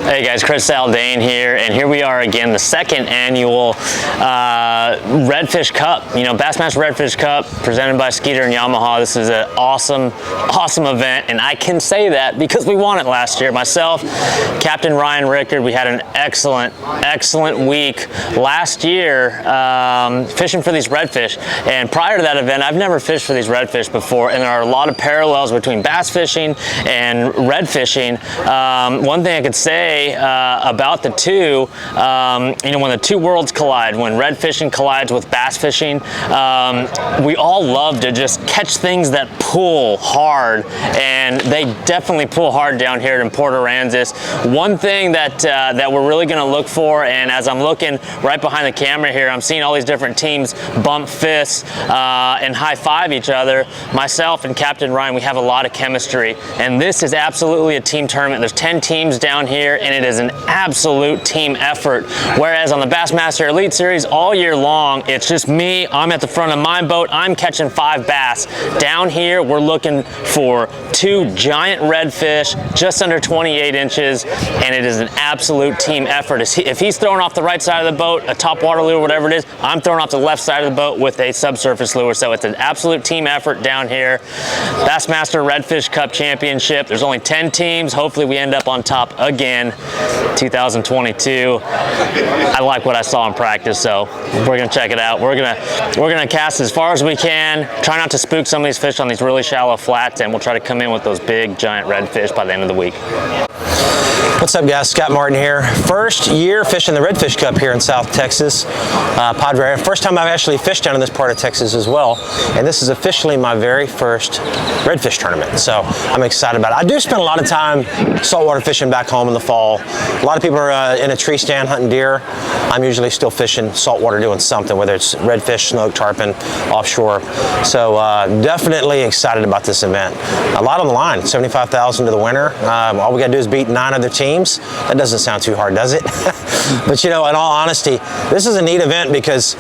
Hey guys, Chris Saldane here, and here we are again, the second annual Redfish Cup. You know, Bassmaster Redfish Cup, presented by Skeeter and Yamaha. This is an awesome event, and I can say that because we won it last year. Myself, Captain Ryan Rickard, we had an excellent week last year fishing for these redfish. And prior to that event, I've never fished for these redfish before, and there are a lot of parallels between bass fishing and red fishing. One thing I could say about the two, you know, when the two worlds collide, when red fishing collides with bass fishing, we all love to just catch things that pull hard, and they definitely pull hard down here in Port Aransas. One thing that that we're really going to look for, and as I'm looking right behind the camera here, I'm seeing all these different teams bump fists and high-five each other. Myself and Captain Ryan, we have a lot of chemistry, and this is absolutely a team tournament. There's 10 teams down here, and it is an absolute team effort. Whereas on the Bassmaster Elite Series, all year long, it's just me. I'm at the front of my boat. I'm catching 5 bass. Down here, we're looking for 2 giant redfish, just under 28 inches, and it is an absolute team effort. If he's throwing off the right side of the boat, a topwater lure, whatever it is, I'm throwing off the left side of the boat with a subsurface lure. So it's an absolute team effort down here. Bassmaster Redfish Cup Championship. There's only 10 teams. Hopefully we end up on top again 2022. I like what I saw in practice, so we're gonna check it out. We're gonna cast as far as we can, try not to spook some of these fish on these really shallow flats, and we'll try to come in with those big giant redfish by the end of the week. What's up, guys? Scott Martin here. First year fishing the Redfish Cup here in South Texas, Padre. First time I've actually fished down in this part of Texas as well, and this is officially my very first redfish tournament, so I'm excited about it. I do spend a lot of time saltwater fishing back home in the fall. A lot of people are in a tree stand hunting deer. I'm usually still fishing saltwater doing something, whether it's redfish, snook, tarpon, offshore. So definitely excited about this event. A lot on the line, $75,000 to the winner. All we gotta do is beat 9 other teams. That doesn't sound too hard, does it? But you know, in all honesty, this is a neat event because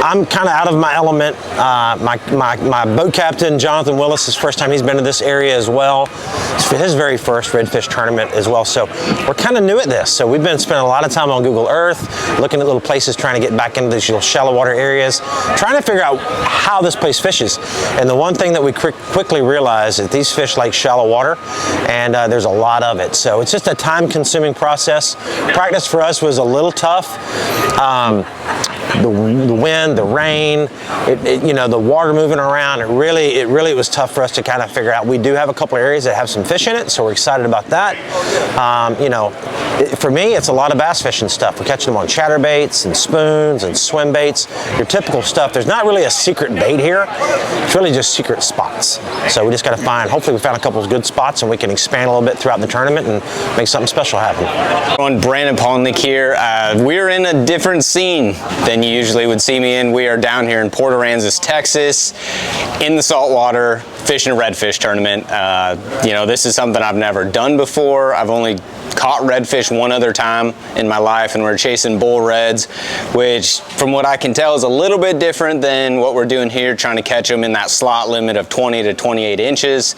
I'm kind of out of my element. My boat captain, Jonathan Willis, is the first time he's been to this area as well. It's for his very first redfish tournament as well. So we're kind of new at this. So we've been spending a lot of time on Google Earth, looking at little places, trying to get back into these little shallow water areas, trying to figure out how this place fishes. And the one thing that we quickly realized is these fish like shallow water, and there's a lot of it. So it's just a time-consuming process. Practice for us was a little tough. The wind, the rain, you know, the water moving around, it really was tough for us to kind of figure out. We do have a couple areas that have some fish in it, so we're excited about that. You know, for me, it's a lot of bass fishing stuff. We're catching them on chatterbaits and spoons and swim baits, your typical stuff. There's not really a secret bait here. It's really just secret spots. So we just got to find, hopefully we found a couple of good spots and we can expand a little bit throughout the tournament and make something special happen. On Brandon Polnick here. We're in a different scene than you usually would see me in. We are down here in Port Aransas, Texas, in the saltwater, fishing a redfish tournament. You know, this is something I've never done before. I've only caught redfish one other time in my life, and we're chasing bull reds, which from what I can tell is a little bit different than what we're doing here, trying to catch them in that slot limit of 20 to 28 inches.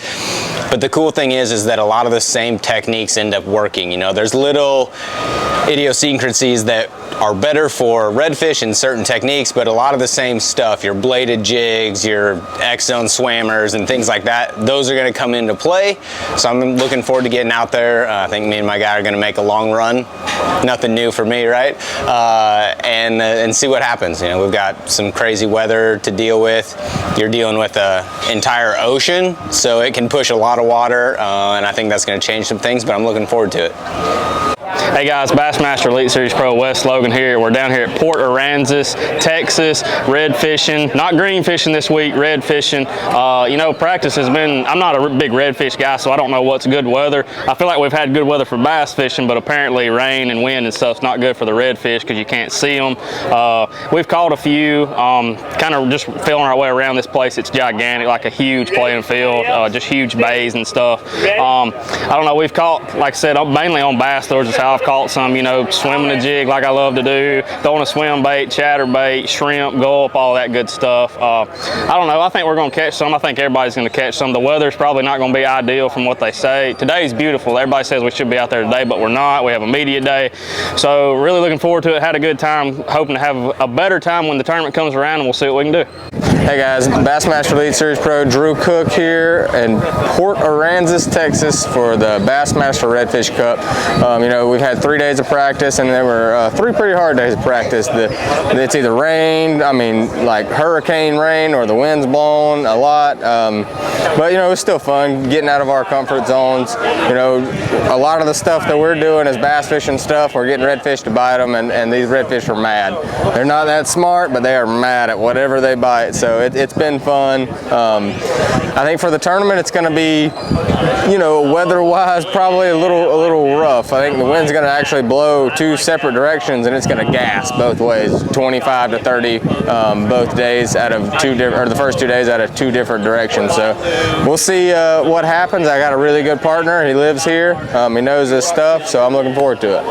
But the cool thing is that a lot of the same techniques end up working. You know, there's little idiosyncrasies that are better for redfish in certain techniques, but a lot of the same stuff, your bladed jigs, your X-zone swammers and things like that, those are going to come into play. So I'm looking forward to getting out there. I think me and my guy are going to make a long run. Nothing new for me, right? And see what happens. You know, we've got some crazy weather to deal with. You're dealing with an entire ocean, so it can push a lot of water, and I think that's going to change some things, but I'm looking forward to it. Hey guys, Bassmaster Elite Series Pro West Logan here. We're down here at Port Aransas, Texas, red fishing. Not green fishing this week, red fishing. You know, practice has been, I'm not a big redfish guy, so I don't know what's good weather. I feel like we've had good weather for bass fishing, but apparently rain and wind and stuff's not good for the redfish because you can't see them. We've caught a few, kind of just feeling our way around this place. It's gigantic, like a huge playing field, just huge bays and stuff. I don't know, we've caught, like I said, mainly on bass lures is how I've caught some, you know, swimming a jig like I love to do, throwing a swim bait, chatterbait, shrimp, gulp, all that good stuff. I don't know. I think we're going to catch some. I think everybody's going to catch some. The weather's probably not going to be ideal from what they say. Today's beautiful. Everybody says we should be out there today, but we're not. We have a media day. So really looking forward to it. Had a good time. Hoping to have a better time when the tournament comes around, and we'll see what we can do. Hey guys, Bassmaster Elite Series Pro Drew Cook here in Port Aransas, Texas for the Bassmaster Redfish Cup. You know, we've had 3 days of practice, and there were 3 pretty hard days of practice. It's either rained, I mean like hurricane rain, or the wind's blown a lot. But you know, it's still fun getting out of our comfort zones. You know, a lot of the stuff that we're doing is bass fishing stuff. We're getting redfish to bite them, and these redfish are mad. They're not that smart, but they are mad at whatever they bite. So it's been fun. I think for the tournament it's going to be, you know, weather-wise probably a little rough. I think the wind's going to actually blow 2 separate directions, and it's going to gas both ways, 25 to 30 both days out of 2 different, or the first 2 days out of 2 different directions. So we'll see what happens. I got a really good partner. He lives here. He knows his stuff, so I'm looking forward to it.